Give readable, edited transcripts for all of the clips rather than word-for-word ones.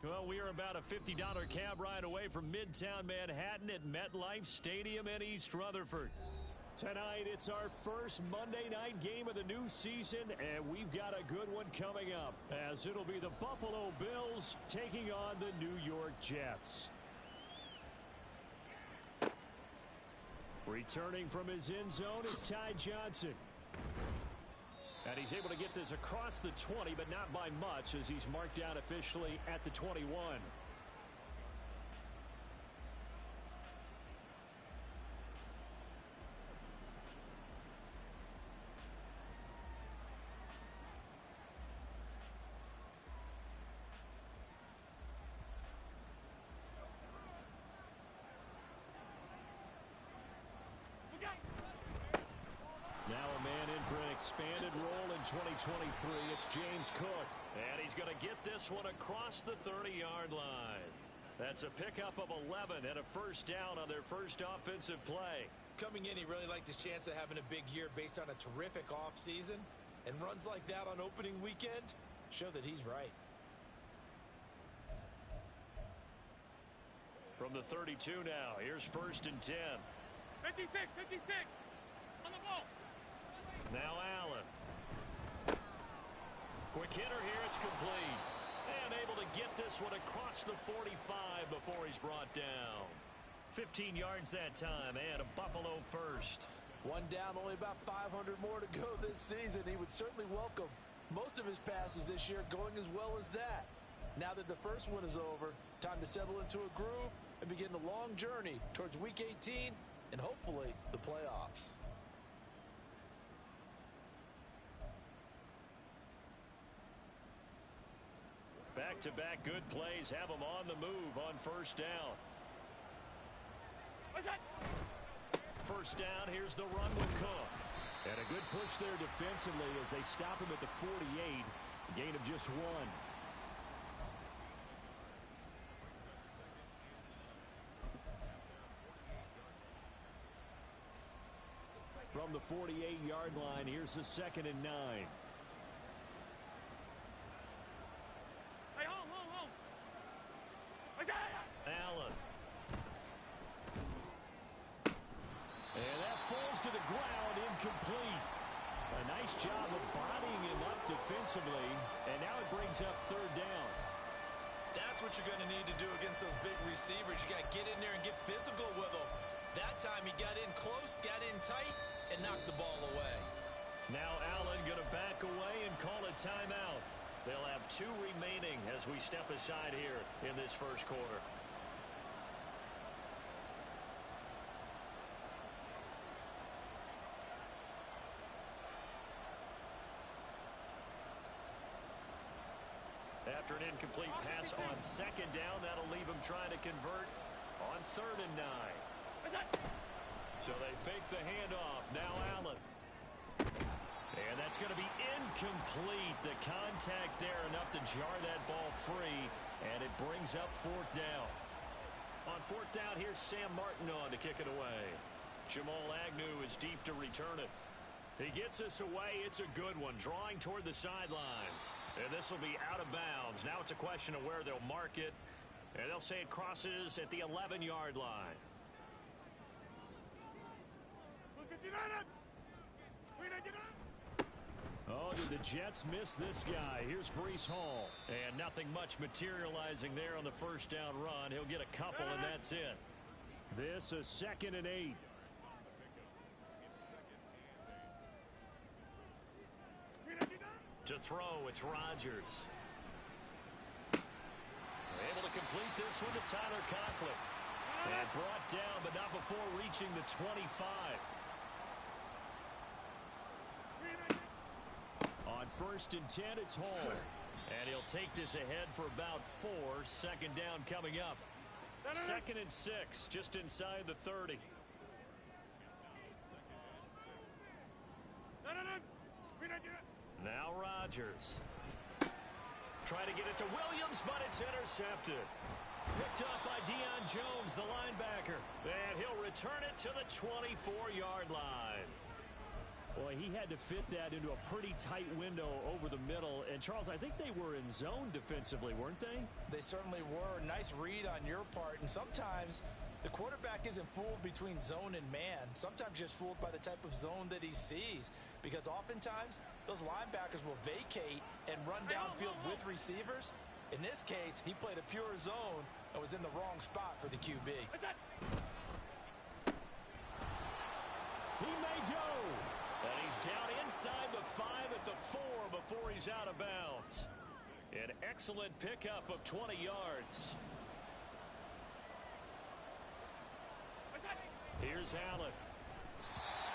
Well, we are about a $50 cab ride away from Midtown Manhattan at MetLife Stadium in East Rutherford. Tonight, it's our first Monday night game of the new season, and we've got a good one coming up, as it'll be the Buffalo Bills taking on the New York Jets. Returning from his end zone is Ty Johnson. And he's able to get this across the 20, but not by much, as he's marked down officially at the 21. Now a man in for an expanded role in 2023. It's James Cook. And he's going to get this one across the 30-yard line. That's a pickup of 11 and a first down on their first offensive play. Coming in, he really liked his chance of having a big year based on a terrific offseason. And runs like that on opening weekend show that he's right. From the 32 now, here's 1st and 10. 56, on the ball. Now Allen. Quick hitter here, it's complete. And able to get this one across the 45 before he's brought down. 15 yards that time, and a Buffalo first. One down, only about 500 more to go this season. He would certainly welcome most of his passes this year going as well as that. Now that the first one is over, time to settle into a groove and begin the long journey towards Week 18 and hopefully the playoffs. Back-to-back good plays have him on the move on first down. What's that? First down, here's the run with Cook. And a good push there defensively as they stop him at the 48. Gain of just 1. From the 48-yard line, here's the 2nd and 9. Hey, home. What's that? Allen. And that falls to the ground, incomplete. A nice job of bodying him up defensively, and now it brings up 3rd down. That's what you're going to need to do against those big receivers. You got to get in there and get physical with them. That time he got in close, got in tight, and knocked the ball away. Now Allen going to back away and call a timeout. They'll have 2 remaining as we step aside here in this first quarter. After an incomplete pass on 2nd down, that'll leave him trying to convert on 3rd and 9. So they fake the handoff. Now Allen. And that's going to be incomplete. The contact there enough to jar that ball free, and it brings up 4th down. On 4th down, here's Sam Martin on to kick it away. Jamal Agnew is deep to return it. He gets this away. It's a good one, drawing toward the sidelines. And this will be out of bounds. Now it's a question of where they'll mark it, and they'll say it crosses at the 11-yard line. Oh, did the Jets miss this guy? Here's Breece Hall. And nothing much materializing there on the first down run. He'll get a couple, and that's it. This is 2nd and 8. To throw, it's Rodgers. Able to complete this one to Tyler Conklin. And brought down, but not before reaching the 25. On 1st and 10, it's Hall. And he'll take this ahead for about 4. 2nd down coming up. 2nd and 6, just inside the 30. Now Rodgers. Trying to get it to Williams, but it's intercepted. Picked up by Deion Jones, the linebacker. And he'll return it to the 24-yard line. Well, he had to fit that into a pretty tight window over the middle. And, Charles, I think they were in zone defensively, weren't they? They certainly were. Nice read on your part. And sometimes the quarterback isn't fooled between zone and man. Sometimes just fooled by the type of zone that he sees. Because oftentimes, those linebackers will vacate and run downfield with receivers. In this case, he played a pure zone and was in the wrong spot for the QB. He may go. And he's down inside the 5 at the 4 before he's out of bounds. An excellent pickup of 20 yards. Here's Allen.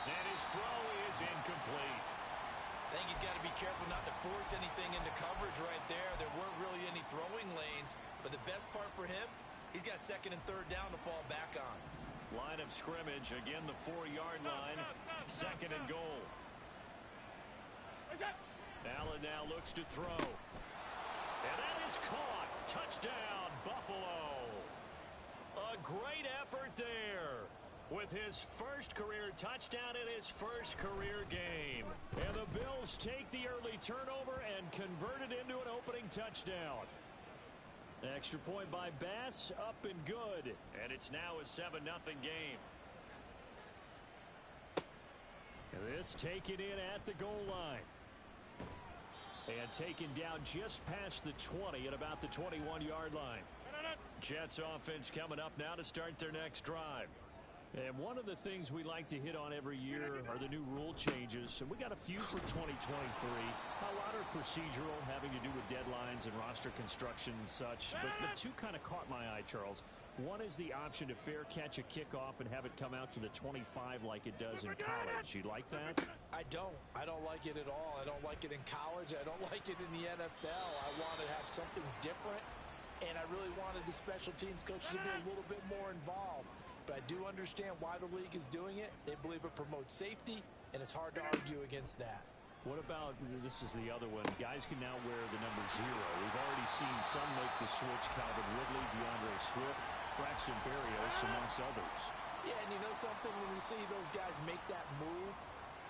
And his throw is incomplete. I think he's got to be careful not to force anything into coverage right there. There weren't really any throwing lanes. But the best part for him, he's got second and third down to fall back on. Line of scrimmage, again the 4-yard line. Second and goal. Allen now looks to throw. And that is caught. Touchdown, Buffalo. A great effort there with his first career touchdown in his first career game. And the Bills take the early turnover and convert it into an opening touchdown. Extra point by Bass, up and good. And it's now a 7-0 game. And this taken in at the goal line. And taken down just past the 20 at about the 21-yard line. Jets offense coming up now to start their next drive. And one of the things we like to hit on every year are the new rule changes. And we got a few for 2023. A lot are procedural, having to do with deadlines and roster construction and such. But two kind of caught my eye, Charles. One is the option to fair catch a kickoff and have it come out to the 25 like it does in college. You like that? I don't. I don't like it at all. I don't like it in college. I don't like it in the NFL. I want to have something different. And I really wanted the special teams coaches to be a little bit more involved. But I do understand why the league is doing it. They believe it promotes safety, and it's hard to argue against that. What about, this is the other one, guys can now wear the number 0. We've already seen some make the switch, Calvin Ridley, DeAndre Swift, Braxton Berrios, amongst others. Yeah, and you know something, when you see those guys make that move,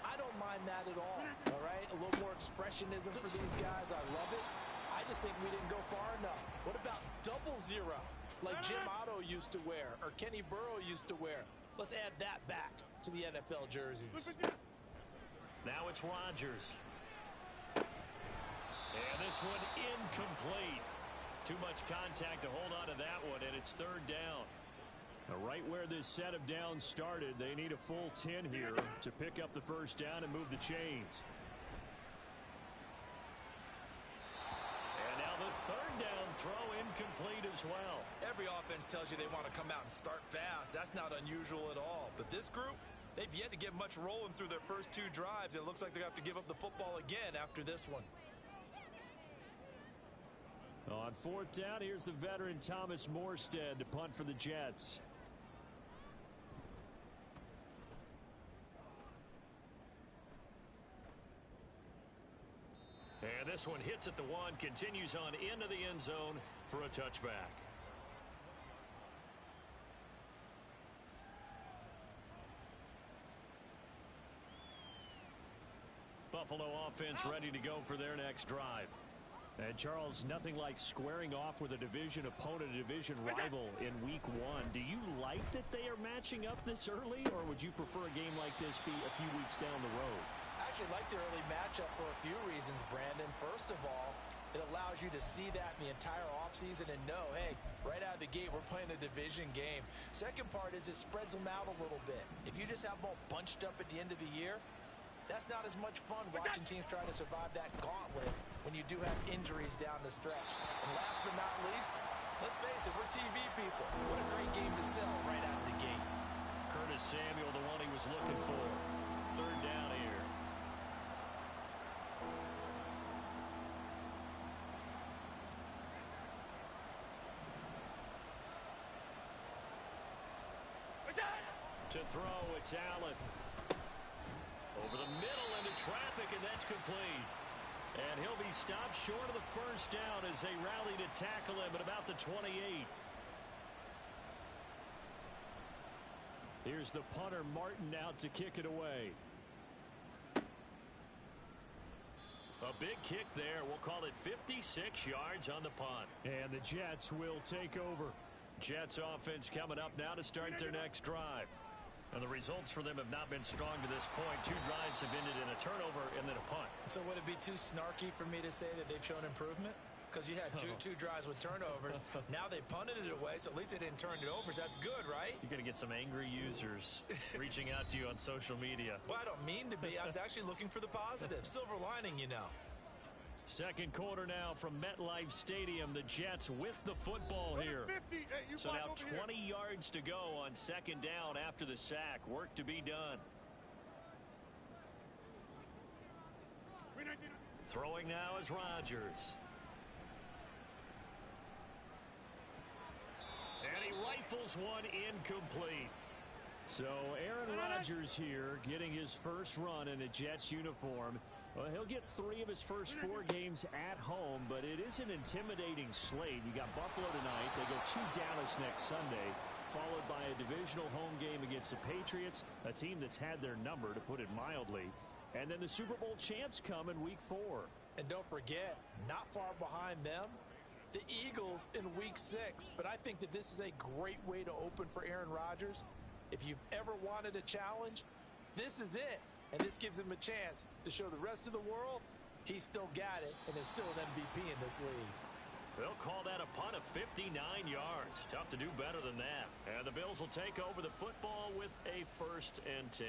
I don't mind that at all right? A little more expressionism for these guys. I love it. I just think we didn't go far enough. What about 00? Like Jim Otto used to wear, or Kenny Burrow used to wear. Let's add that back to the NFL jerseys. Now it's Rodgers. And this one incomplete. Too much contact to hold on to that one, and it's third down. Now, right where this set of downs started, they need a full 10 here to pick up the first down and move the chains. Third down throw incomplete as well. Every offense tells you they want to come out and start fast. That's not unusual at all. But this group, they've yet to get much rolling through their first 2 drives. And it looks like they're going to have to give up the football again after this one. On fourth down, here's the veteran Thomas Morstead to punt for the Jets. And this one hits at the 1, continues on into the end zone for a touchback. Buffalo offense ready to go for their next drive. And Charles, nothing like squaring off with a division opponent, a division rival in week 1. Do you like that they are matching up this early, or would you prefer a game like this be a few weeks down the road? I actually like the early matchup for a few reasons, Brandon. First of all, it allows you to see that in the entire offseason and know, hey, right out of the gate, we're playing a division game. Second part is it spreads them out a little bit. If you just have them all bunched up at the end of the year, that's not as much fun watching teams try to survive that gauntlet when you do have injuries down the stretch. And last but not least, let's face it, we're TV people. What a great game to sell right out of the gate. Curtis Samuel, the one he was looking for. Third down here. To throw, it's Allen. Over the middle into traffic, and that's complete. And he'll be stopped short of the first down as they rally to tackle him at about the 28. Here's the punter, Martin, out to kick it away. A big kick there. We'll call it 56 yards on the punt. And the Jets will take over. Jets offense coming up now to start their next drive. And the results for them have not been strong to this point. 2 drives have ended in a turnover and then a punt. So would it be too snarky for me to say that they've shown improvement? Because you had two drives with turnovers. Now they punted it away, so at least they didn't turn it over. So that's good, right? You're going to get some angry users reaching out to you on social media. Well, I don't mean to be. I was actually looking for the positive. Silver lining, you know. Second quarter now from MetLife Stadium. The Jets with the football here. So now 20 yards to go on second down after the sack. Work to be done. Throwing now is Rodgers. And he rifles one incomplete. So Aaron Rodgers here getting his first run in a Jets uniform. Well, he'll get 3 of his first 4 games at home, but it is an intimidating slate. You got Buffalo tonight. They go to Dallas next Sunday, followed by a divisional home game against the Patriots, a team that's had their number, to put it mildly. And then the Super Bowl champs come in week 4. And don't forget, not far behind them, the Eagles in week 6. But I think that this is a great way to open for Aaron Rodgers. If you've ever wanted a challenge, this is it. And this gives him a chance to show the rest of the world he's still got it and is still an MVP in this league. They'll call that a punt of 59 yards. Tough to do better than that. And the Bills will take over the football with a 1st and 10.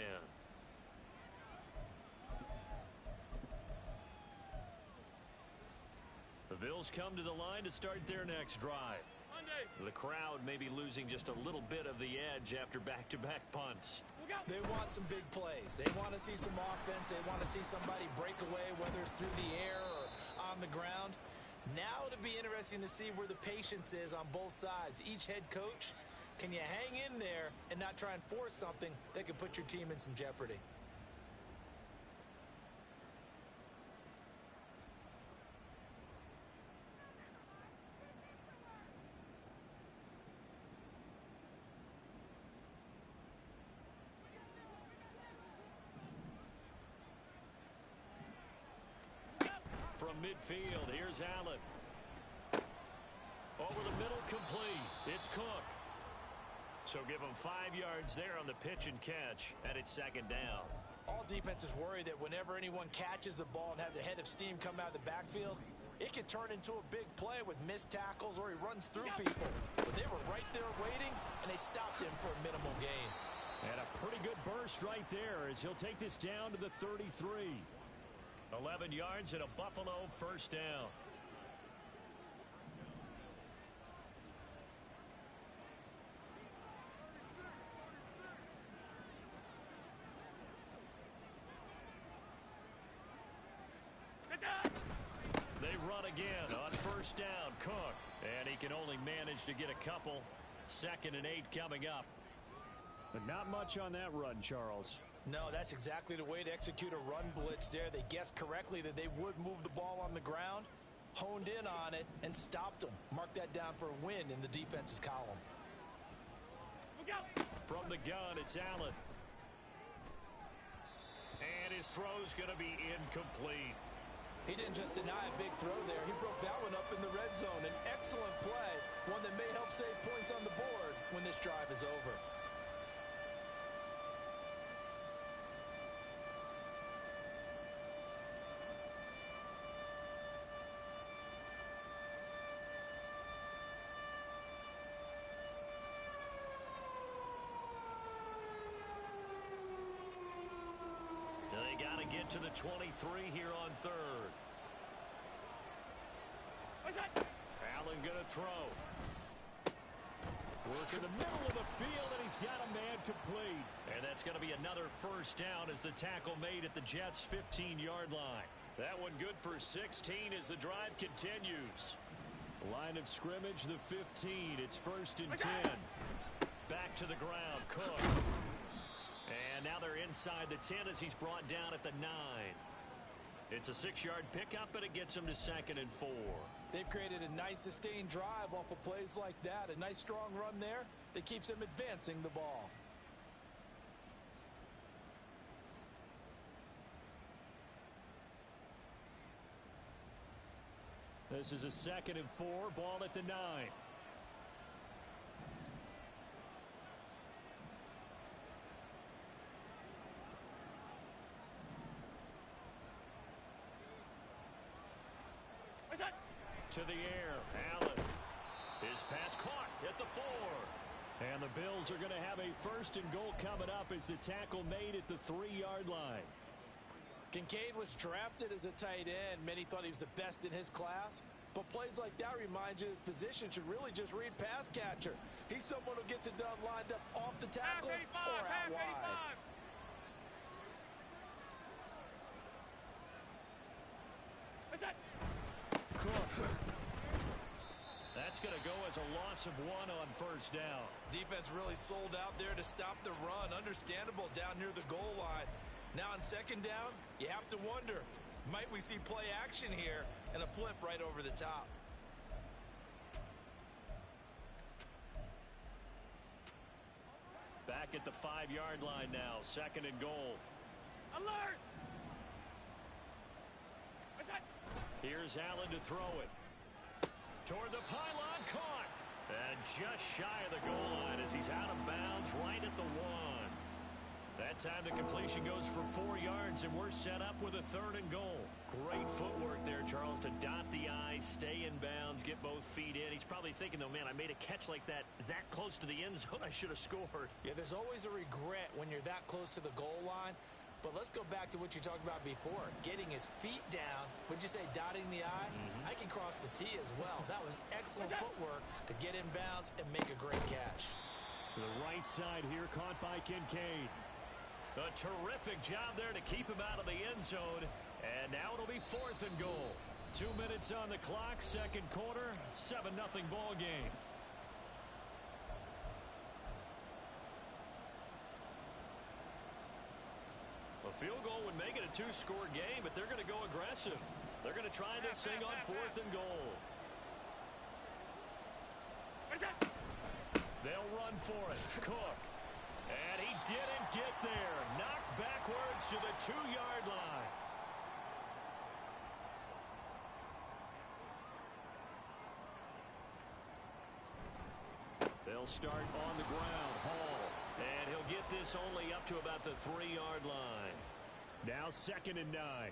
The Bills come to the line to start their next drive. The crowd may be losing just a little bit of the edge after back-to-back punts. They want some big plays. They want to see some offense. They want to see somebody break away, whether it's through the air or on the ground. Now it'll be interesting to see where the patience is on both sides. Each head coach, can you hang in there and not try and force something that could put your team in some jeopardy? From midfield, here's Allen. Over the middle, complete. It's Cook. So give him 5 yards there on the pitch and catch, and it's second down. All defenses worry that whenever anyone catches the ball and has a head of steam come out of the backfield, it can turn into a big play with missed tackles or he runs through people. But they were right there waiting, and they stopped him for a minimal gain. And a pretty good burst right there as he'll take this down to the 33. 11 yards and a Buffalo first down. They run again on first down. Cook. And he can only manage to get a couple. 2nd and 8 coming up. But not much on that run, Charles. No, that's exactly the way to execute a run blitz there. They guessed correctly that they would move the ball on the ground, honed in on it, and stopped them. Mark that down for a win in the defense's column. From the gun, it's Allen. And his throw's going to be incomplete. He didn't just deny a big throw there. He broke that one up in the red zone. An excellent play, one that may help save points on the board when this drive is over. They got to get to the 23 here on 3rd. Allen going to throw. Work in the middle of the field, and he's got a man complete. And that's going to be another first down as the tackle made at the Jets' 15-yard line. That one good for 16 as the drive continues. Line of scrimmage, the 15. It's 1st and 10. Back to the ground, Cook. And now they're inside the 10 as he's brought down at the 9. It's a 6-yard pickup, but it gets him to 2nd and 4. They've created a nice sustained drive off of plays like that. A nice strong run there that keeps them advancing the ball. This is a 2nd and 4, ball at the 9. To the air, Allen. His pass caught at the 4. And the Bills are going to have a 1st and goal coming up as the tackle made at the 3-yard line. Kincaid was drafted as a tight end. Many thought he was the best in his class. But plays like that remind you his position should really just read pass catcher. He's someone who gets it done lined up off the tackle or out wide. Cook. That's going to go as a loss of 1 on 1st down. Defense really sold out there to stop the run. Understandable down near the goal line. Now on 2nd down, you have to wonder, might we see play action here and a flip right over the top? Back at the 5-yard line now, 2nd and goal. Alert! Here's Allen to throw it. Toward the pylon, caught. And just shy of the goal line as he's out of bounds right at the 1. That time the completion goes for 4 yards, and we're set up with a 3rd and goal. Great footwork there, Charles, to dot the I, stay in bounds, get both feet in. He's probably thinking, though, man, I made a catch like that close to the end zone. I should have scored. Yeah, there's always a regret when you're that close to the goal line. But let's go back to what you talked about before. Getting his feet down. Would you say dotting the I? I can cross the T as well. That was excellent footwork to get in bounds and make a great catch. To the right side here, caught by Kincaid. A terrific job there to keep him out of the end zone. And now it'll be 4th and goal. 2 minutes on the clock, 2nd quarter, 7-0 ball game. A field goal would make it a 2-score game, but they're going to go aggressive. They're going to try this thing on 4th and goal. They'll run for it. Cook. And he didn't get there. Knocked backwards to the 2-yard line. They'll start on the ground. Hall. And he'll get this only up to about the 3-yard line. Now 2nd and 9.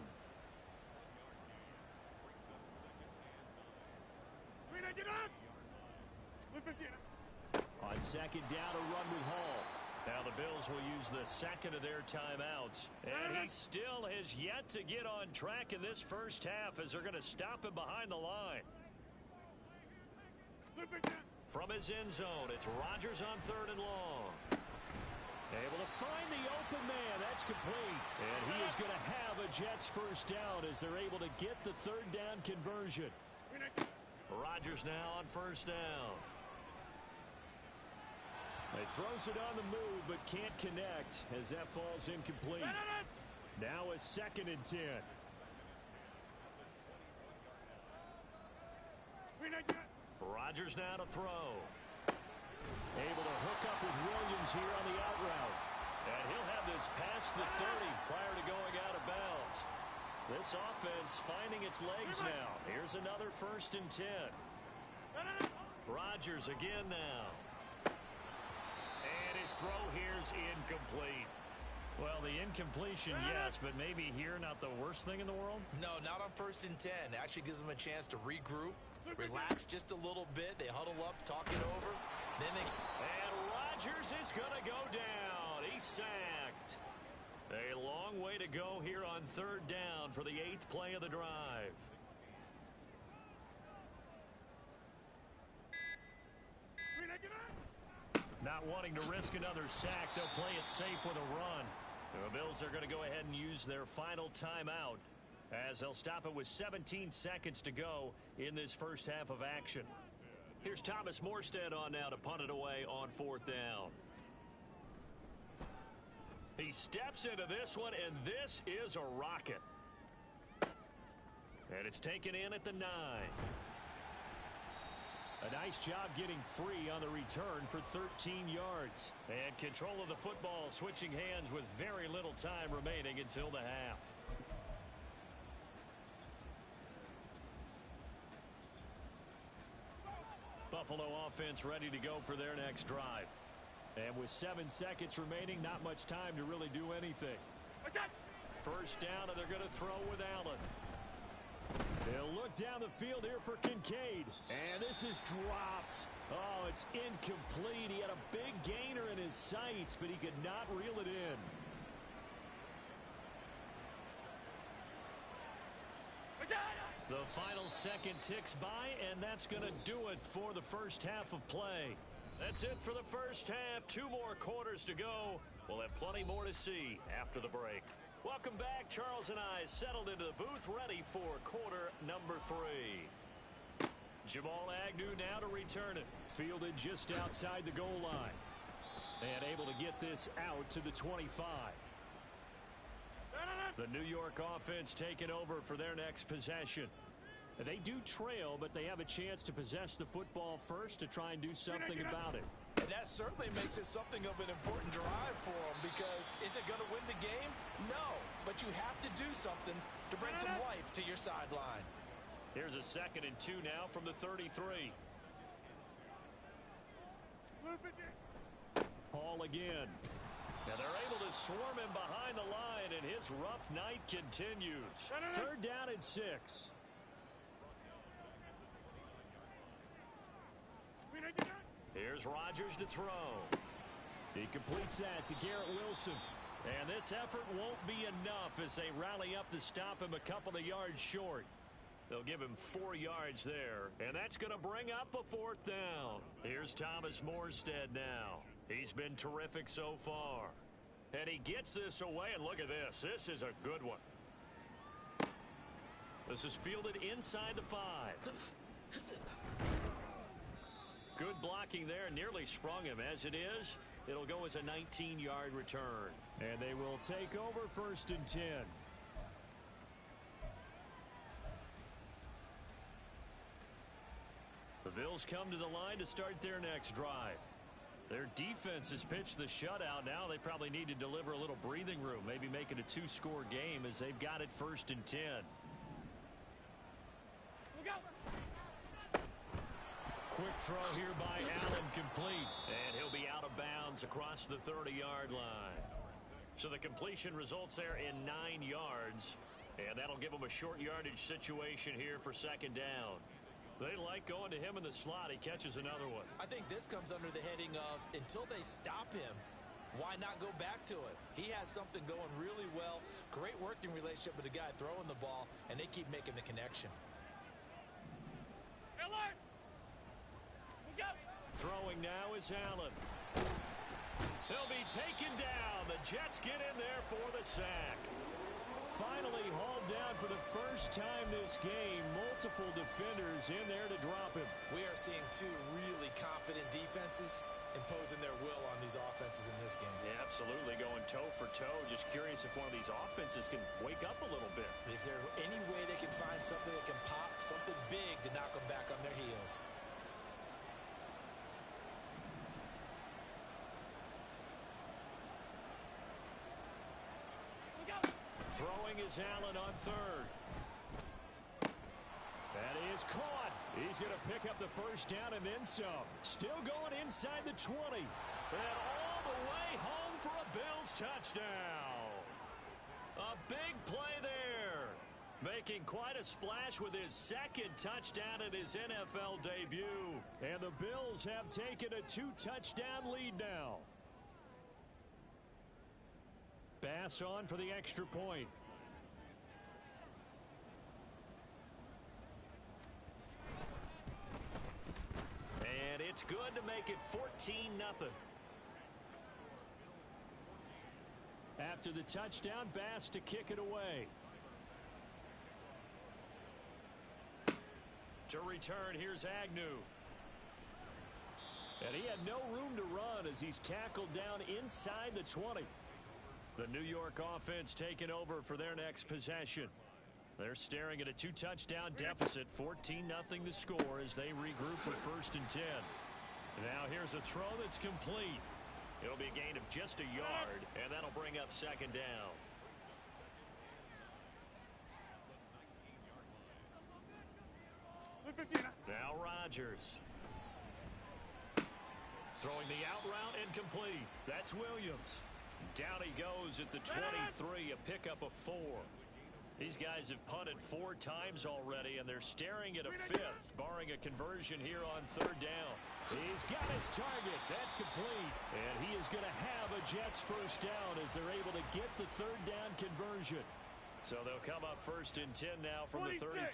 On 2nd down, a run with Hall. Now the Bills will use the 2nd of their timeouts. And he still has yet to get on track in this first half as they're going to stop him behind the line. From his end zone, it's Rodgers on 3rd and long. Able to find the open man. That's complete. And he is going to have a Jets 1st down as they're able to get the 3rd down conversion. Rodgers now on 1st down. He throws it on the move but can't connect as that falls incomplete. Now a 2nd and 10. Rodgers now to throw. Able to hook up with Williams here on the out route. And he'll have this past the 30 prior to going out of bounds. This offense finding its legs now. Here's another 1st and 10. Rodgers again now. And his throw here's incomplete. Well, the incompletion, yes, but maybe here not the worst thing in the world? No, not on 1st and 10. It actually gives them a chance to regroup, relax just a little bit. They huddle up, talk it over. Then they... And Rodgers is going to go down. He's sacked. A long way to go here on 3rd down for the 8th play of the drive. Not wanting to risk another sack, they'll play it safe with a run. The Bills are going to go ahead and use their final timeout as they'll stop it with 17 seconds to go in this first half of action. Here's Thomas Morstead on now to punt it away on 4th down. He steps into this one, and this is a rocket. And it's taken in at the 9. A nice job getting free on the return for 13 yards. And control of the football switching hands with very little time remaining until the half. Buffalo offense ready to go for their next drive. And with 7 seconds remaining, not much time to really do anything. First down, and they're going to throw with Allen. They'll look down the field here for Kincaid. And this is dropped. Oh, it's incomplete. He had a big gainer in his sights, but he could not reel it in. The final second ticks by, and that's going to do it for the first half of play. That's it for the first half. 2 more quarters to go. We'll have plenty more to see after the break. Welcome back. Charles and I settled into the booth, ready for quarter number 3. Jamal Agnew now to return it. Fielded just outside the goal line. And able to get this out to the 25. The New York offense taking over for their next possession. They do trail, but they have a chance to possess the football first to try and do something about it. And that certainly makes it something of an important drive for them, because is it going to win the game? No, but you have to do something to bring some life to your sideline. Here's a 2nd and 2 now from the 33. Hall again. Now they're able to swarm him behind the line, and his rough night continues. 3rd down and 6. Here's Rodgers to throw. He completes that to Garrett Wilson. And this effort won't be enough as they rally up to stop him a couple of yards short. They'll give him 4 yards there, and that's going to bring up a 4th down. Here's Thomas Morstead now. He's been terrific so far. And he gets this away, and look at this. This is a good one. This is fielded inside the 5. Good blocking there, nearly sprung him. As it is, it'll go as a 19-yard return. And they will take over 1st and 10. The Bills come to the line to start their next drive. Their defense has pitched the shutout. Now they probably need to deliver a little breathing room, maybe make it a 2-score game as they've got it 1st and 10. Quick throw here by Allen, complete. And he'll be out of bounds across the 30-yard line. So the completion results there in 9 yards. And that'll give them a short yardage situation here for 2nd down. They like going to him in the slot. He catches another one. I think this comes under the heading of, until they stop him, why not go back to it? He has something going really well. Great working relationship with the guy throwing the ball, and they keep making the connection. Throwing now is Allen. He'll be taken down. The Jets get in there for the sack. Finally hauled down for the first time this game. Multiple defenders in there to drop him. We are seeing 2 really confident defenses imposing their will on these offenses in this game. Yeah, absolutely, going toe for toe. Just curious if one of these offenses can wake up a little bit. Is there any way they can find something that can pop, something big to knock them back on their heels? Throwing is Allen on 3rd. That is caught. He's going to pick up the 1st down and then some. Still going inside the 20. And all the way home for a Bills touchdown. A big play there. Making quite a splash with his 2nd touchdown in his NFL debut. And the Bills have taken a 2-touchdown lead now. Pass on for the extra point. And it's good to make it 14-0. After the touchdown, Bass to kick it away. To return, here's Agnew. And he had no room to run as he's tackled down inside the 20. The New York offense taking over for their next possession. They're staring at a 2-touchdown deficit, 14-0 the score as they regroup with 1st and 10. Now here's a throw that's complete. It'll be a gain of just a yard, and that'll bring up 2nd down. Now Rodgers. Throwing the out route incomplete. That's Williams. Down he goes at the 23, a pickup of 4. These guys have punted 4 times already, and they're staring at a 5th, barring a conversion here on 3rd down. He's got his target. That's complete. And he is going to have a Jets first down as they're able to get the 3rd down conversion. So they'll come up 1st and 10 now from the 33. 1st and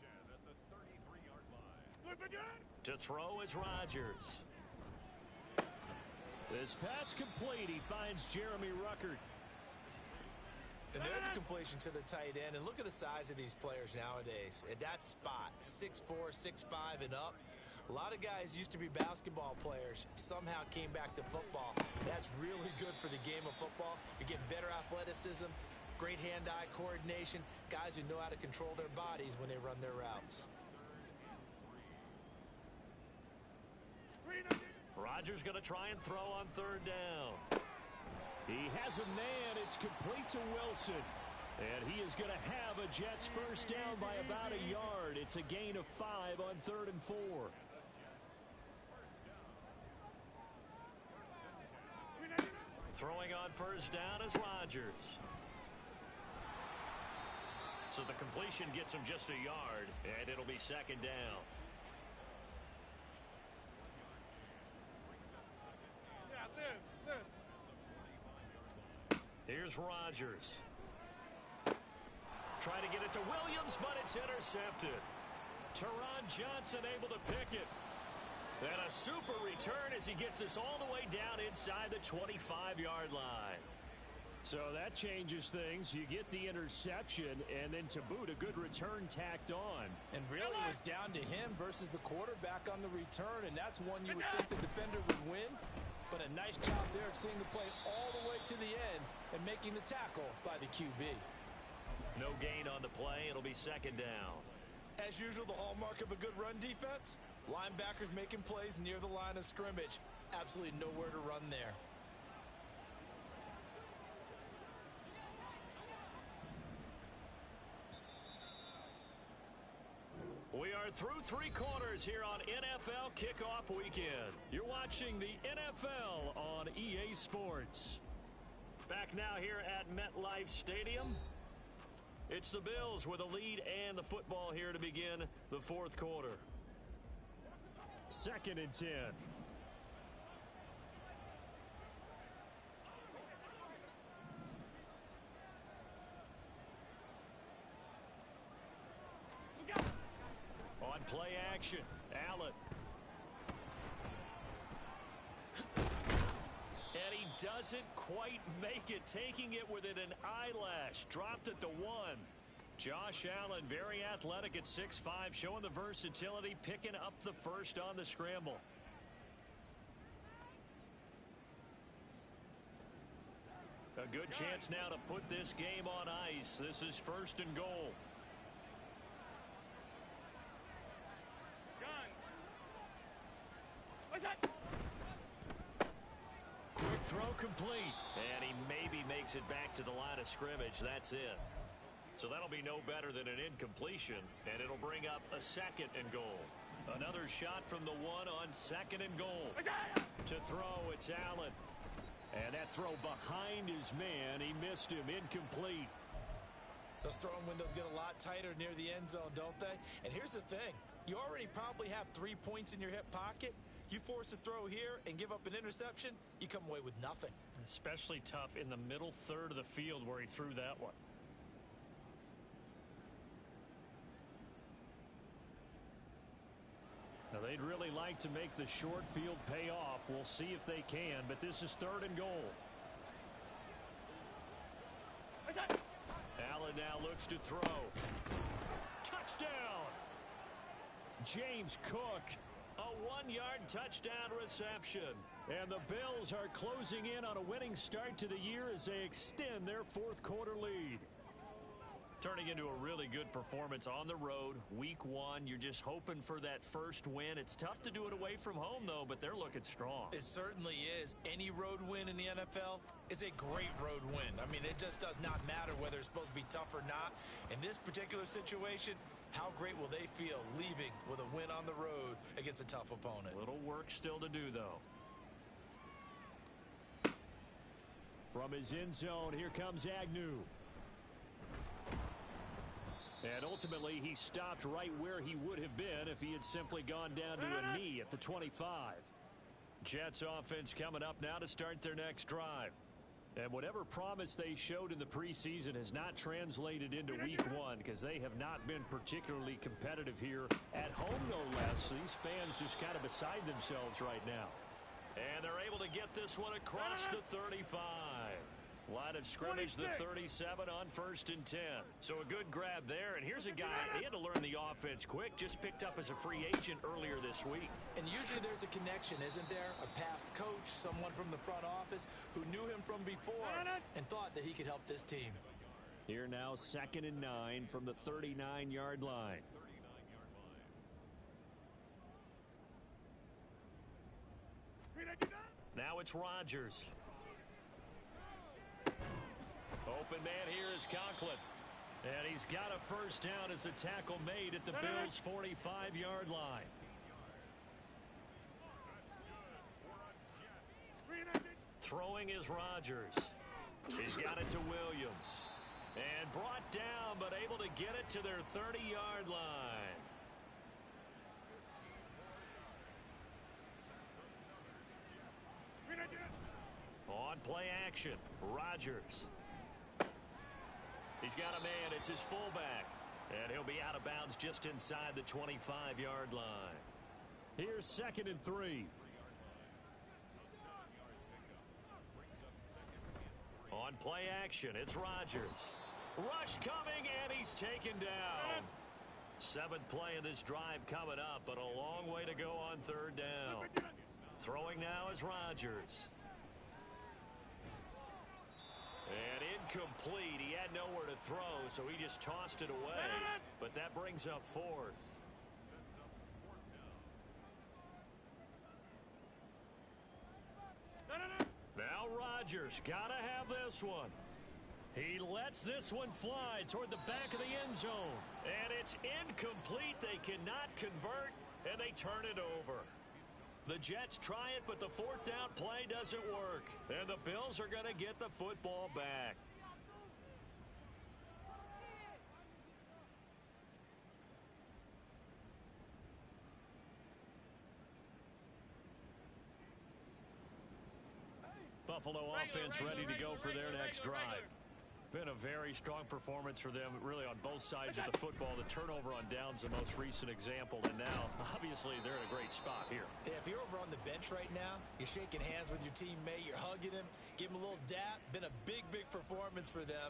10 at the 33-yard line. Flip again. To throw is Rodgers. This pass complete. He finds Jeremy Ruckert. And there's a completion to the tight end. And look at the size of these players nowadays. At that spot, 6'4", 6'5", and up. A lot of guys used to be basketball players, somehow came back to football. That's really good for the game of football. You're getting better athleticism, great hand-eye coordination, guys who know how to control their bodies when they run their routes. Rodgers going to try and throw on 3rd down. He has a man. It's complete to Wilson. And he is going to have a Jets first down by about a yard. It's a gain of 5 on 3rd and 4. Throwing on 1st down is Rodgers. So the completion gets him just a yard, and it'll be 2nd down. Here's Rodgers. Trying to get it to Williams, but it's intercepted. Teron Johnson able to pick it. And a super return as he gets us all the way down inside the 25-yard line. So that changes things. You get the interception, and then to boot, a good return tacked on. And really it was down to him versus the quarterback on the return, and that's one you would think the defender would win. But a nice job there of seeing the play all the way to the end and making the tackle by the QB. No gain on the play. It'll be 2nd down. As usual, the hallmark of a good run defense, linebackers making plays near the line of scrimmage. Absolutely nowhere to run there. We are through 3 quarters here on NFL Kickoff Weekend. You're watching the NFL on EA Sports. Back now here at MetLife Stadium. It's the Bills with a lead and the football here to begin the 4th quarter. 2nd and 10. On play action, Allen. And he doesn't quite make it, taking it within an eyelash. Dropped at the 1. Josh Allen, very athletic at 6'5", showing the versatility, picking up the first on the scramble. A good chance now to put this game on ice. This is 1st and goal. Quick throw complete. And he maybe makes it back to the line of scrimmage. That's it. So that'll be no better than an incompletion, and it'll bring up a 2nd and goal. Another shot from the 1 on 2nd and goal. To throw, it's Allen. And that throw behind his man, he missed him, incomplete. Those throwing windows get a lot tighter near the end zone, don't they? And here's the thing. You already probably have 3 points in your hip pocket. You force a throw here and give up an interception, you come away with nothing. Especially tough in the middle third of the field where he threw that one. Now, they'd really like to make the short field pay off. We'll see if they can, but this is 3rd and goal. Allen now looks to throw. Touchdown! James Cook. A 1-yard touchdown reception. And the Bills are closing in on a winning start to the year as they extend their 4th quarter lead. Turning into a really good performance on the road. Week 1, you're just hoping for that first win. It's tough to do it away from home, though, but they're looking strong. It certainly is. Any road win in the NFL is a great road win. I mean, it just does not matter whether it's supposed to be tough or not. In this particular situation, How great will they feel leaving with a win on the road against a tough opponent? Little work still to do, though. From his end zone, here comes Agnew. And ultimately, he stopped right where he would have been if he had simply gone down to a knee at the 25. Jets offense coming up now to start their next drive. And whatever promise they showed in the preseason has not translated into week one because they have not been particularly competitive here at home, no less. So these fans just kind of beside themselves right now. And they're able to get this one across the 35. Line of scrimmage, the 37 on 1st and 10. So a good grab there. And here's a guy, he had to learn the offense quick, just picked up as a free agent earlier this week. And usually there's a connection, isn't there? A past coach, someone from the front office who knew him from before and thought that he could help this team. Here now, 2nd and 9 from the 39-yard line. Now it's Rodgers. Open man here is Conklin. And he's got a first down as the tackle made at the Bills' 45-yard line. Throwing is Rodgers. He's got it to Williams. And brought down, but able to get it to their 30-yard line. On play action, Rodgers. He's got a man, it's his fullback. And he'll be out of bounds just inside the 25-yard line. Here's 2nd and 3. On play action, it's Rodgers. Rush coming, and he's taken down. 7th play of this drive coming up, but a long way to go on 3rd down. Throwing now is Rodgers. And incomplete. He had nowhere to throw, so he just tossed it away. But that brings up 4th. Now Rodgers gotta have this one. He lets this one fly toward the back of the end zone. And it's incomplete. They cannot convert, and they turn it over. The Jets try it, but the 4th down play doesn't work. And the Bills are going to get the football back. Buffalo offense ready to go for their next drive. Been a very strong performance for them, really on both sides of the football. The turnover on downs, the most recent example, and now, obviously, they're in a great spot here. Yeah, if you're over on the bench right now, you're shaking hands with your teammate, you're hugging him, give him a little dap. Been a big, big performance for them.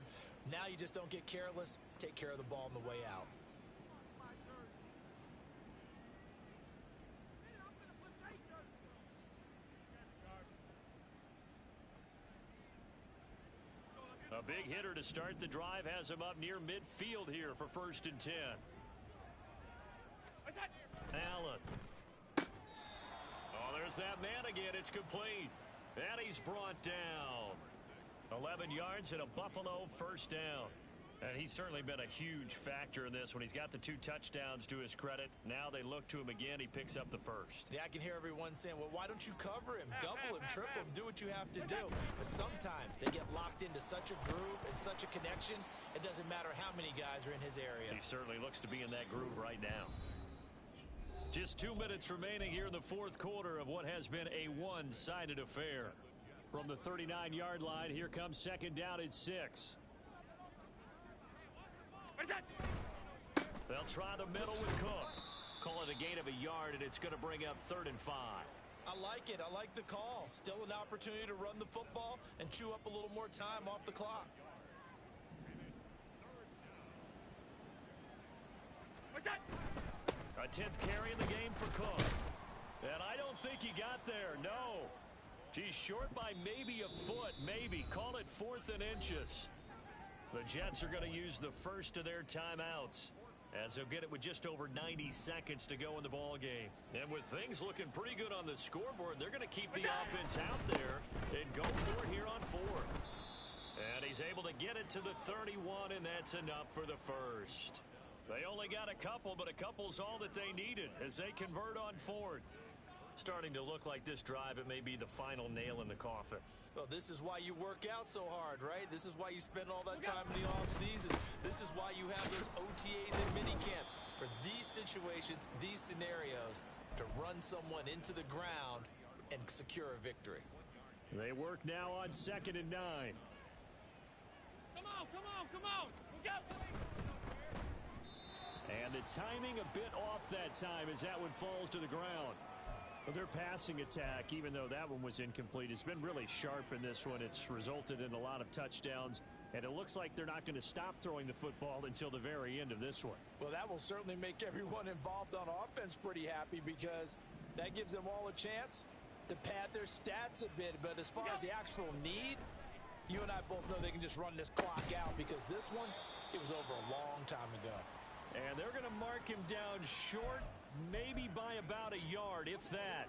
Now you just don't get careless. Take care of the ball on the way out. A big hitter to start the drive has him up near midfield here for 1st and 10. Allen. Oh, there's that man again. It's complete. And he's brought down. 11 yards and a Buffalo 1st down. And he's certainly been a huge factor in this when he's got the 2 touchdowns to his credit. Now they look to him again. He picks up the 1st. Yeah, I can hear everyone saying, well, why don't you cover him? Double him, triple him, do what you have to do. But sometimes they get locked into such a groove and such a connection, it doesn't matter how many guys are in his area. He certainly looks to be in that groove right now. Just 2 minutes remaining here in the 4th quarter of what has been a one-sided affair. From the 39-yard line, here comes 2nd down and 6. They'll try the middle with Cook. Call it a gain of a yard, and it's going to bring up 3rd and 5. I like it. I like the call. Still an opportunity to run the football and chew up a little more time off the clock. A 10th carry in the game for Cook. And I don't think he got there. No. He's short by maybe a foot. Maybe. Call it 4th and inches. The Jets are going to use the first of their timeouts, as they'll get it with just over 90 seconds to go in the ball game. And with things looking pretty good on the scoreboard, they're going to keep the offense out there and go for it here on 4th. And he's able to get it to the 31, and that's enough for the 1st. They only got a couple, but a couple's all that they needed as they convert on fourth. Starting to look like this drive, it may be the final nail in the coffin. Well, this is why you work out so hard, right? This is why you spend all that time in the offseason. This is why you have those OTAs and mini camps. For these situations, these scenarios, to run someone into the ground and secure a victory. They work now on 2nd and 9. Come on, come on, come on. Go. And the timing a bit off that time as that one falls to the ground. But their passing attack, even though that one was incomplete, has been really sharp in this one. It's resulted in a lot of touchdowns, and it looks like they're not going to stop throwing the football until the very end of this one. Well, that will certainly make everyone involved on offense pretty happy because that gives them all a chance to pad their stats a bit. But as far as the actual need, you and I both know they can just run this clock out because this one, it was over a long time ago. And they're going to mark him down short, maybe by about a yard, if that.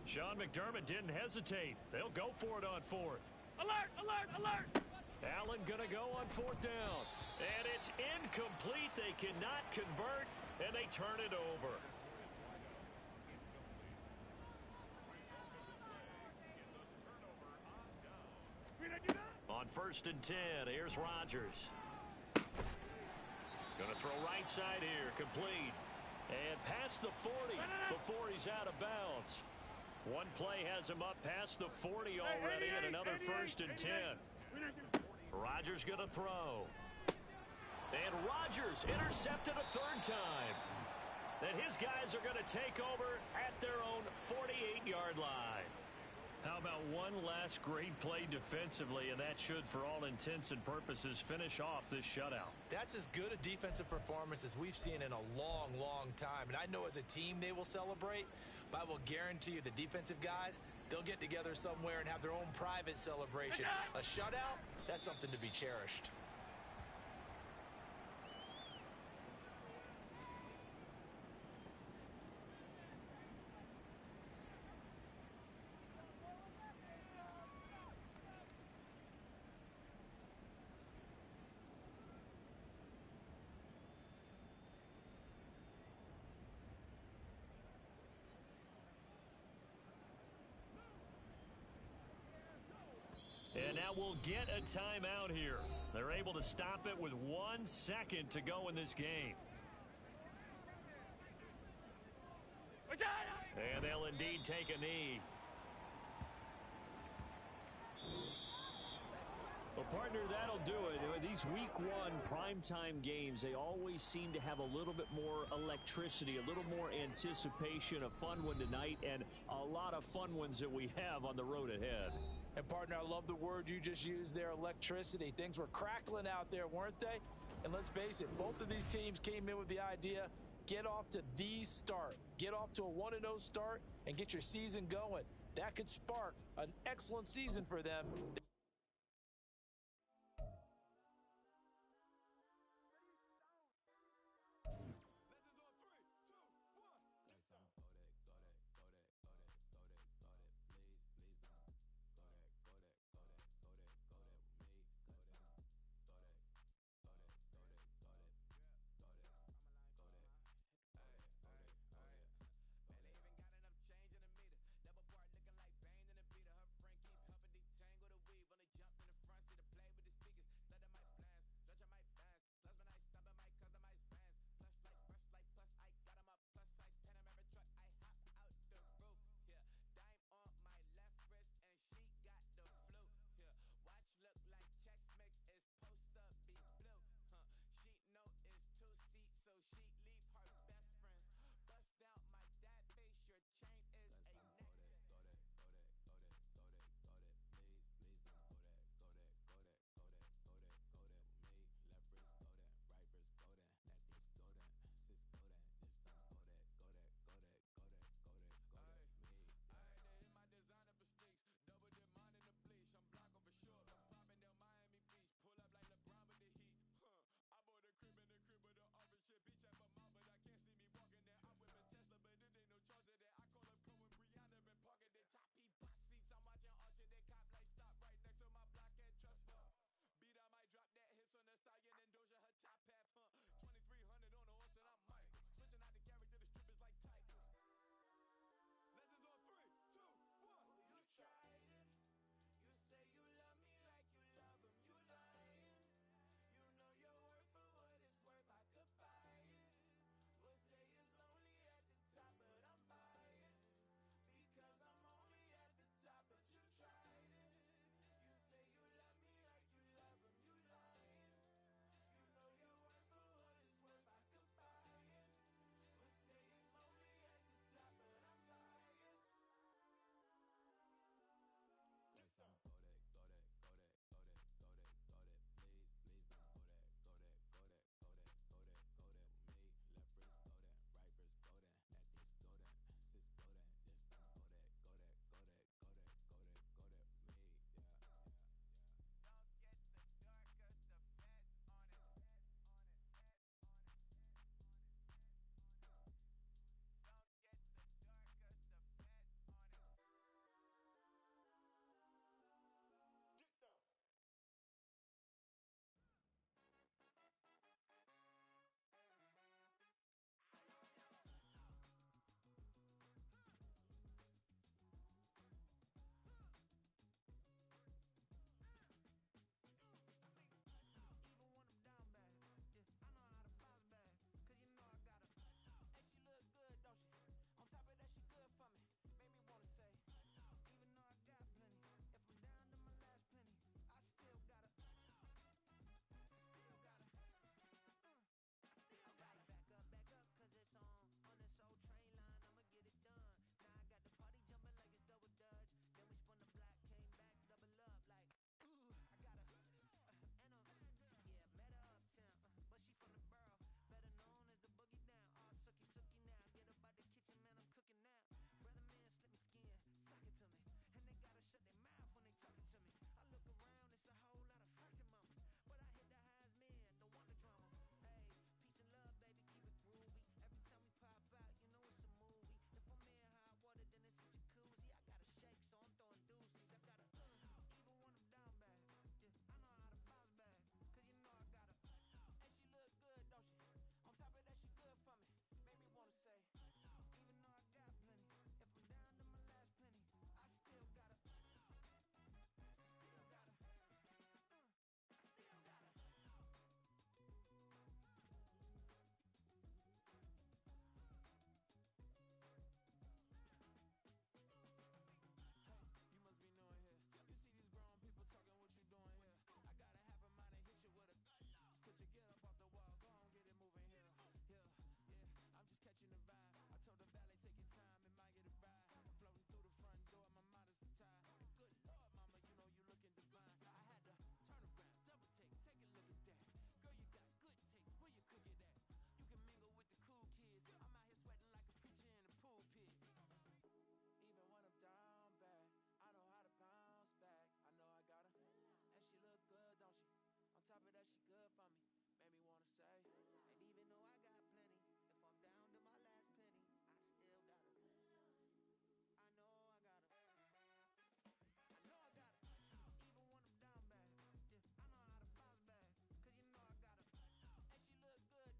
Sean McDermott didn't hesitate. They'll go for it on fourth. Alert, alert, alert. Allen going to go on fourth down. And it's incomplete. They cannot convert, and they turn it over. On 1st and 10, here's Rodgers. Going to throw right side here, complete. And past the 40 before he's out of bounds. One play has him up past the 40 already, and another 1st and 10. Rodgers going to throw. And Rodgers intercepted a 3rd time. And his guys are going to take over at their own 48-yard line. How about one last great play defensively, and that should, for all intents and purposes, finish off this shutout. That's as good a defensive performance as we've seen in a long, long time. And I know as a team they will celebrate, but I will guarantee you the defensive guys, they'll get together somewhere and have their own private celebration. A shutout, that's something to be cherished. And now we'll get a timeout here. They're able to stop it with 1 second to go in this game. And they'll indeed take a knee. Well, partner, that'll do it. These week 1 primetime games, they always seem to have a little bit more electricity, a little more anticipation. A fun one tonight, and a lot of fun ones that we have on the road ahead. And, partner, I love the word you just used there, electricity. Things were crackling out there, weren't they? And let's face it, both of these teams came in with the idea, get off to the start. Get off to a 1-0 start and get your season going. That could spark an excellent season for them.